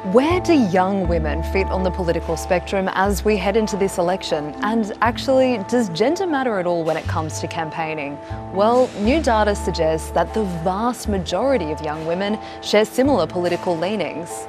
Where do young women fit on the political spectrum as we head into this election? And actually, does gender matter at all when it comes to campaigning? Well, new data suggests that the vast majority of young women share similar political leanings.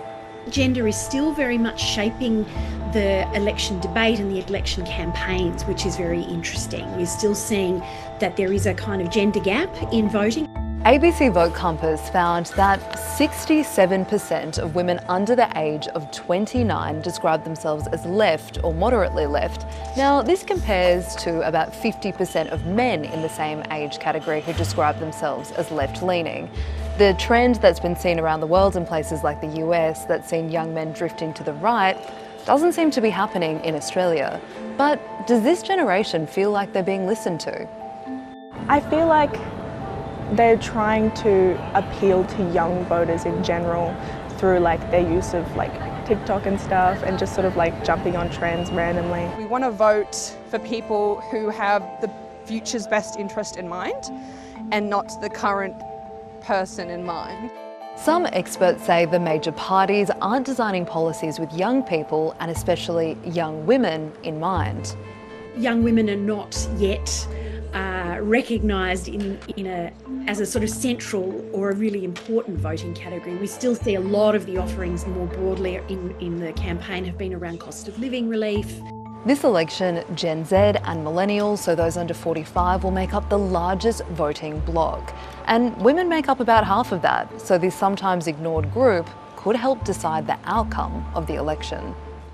Gender is still very much shaping the election debate and the election campaigns, which is very interesting. We're still seeing that there is a kind of gender gap in voting. ABC Vote Compass found that 67% of women under the age of 29 describe themselves as left or moderately left. Now, this compares to about 50% of men in the same age category who describe themselves as left-leaning. The trend that's been seen around the world in places like the US that's seen young men drifting to the right doesn't seem to be happening in Australia. But does this generation feel like they're being listened to? I feel like they're trying to appeal to young voters in general through their use of TikTok and stuff, and just sort of jumping on trends randomly. We want to vote for people who have the future's best interest in mind and not the current person in mind. Some experts say the major parties aren't designing policies with young people, and especially young women, in mind. Young women are not yet recognised as a sort of central or a really important voting category. We still see a lot of the offerings more broadly in the campaign have been around cost of living relief. This election, Gen Z and millennials, so those under 45, will make up the largest voting bloc. And women make up about half of that, so this sometimes ignored group could help decide the outcome of the election.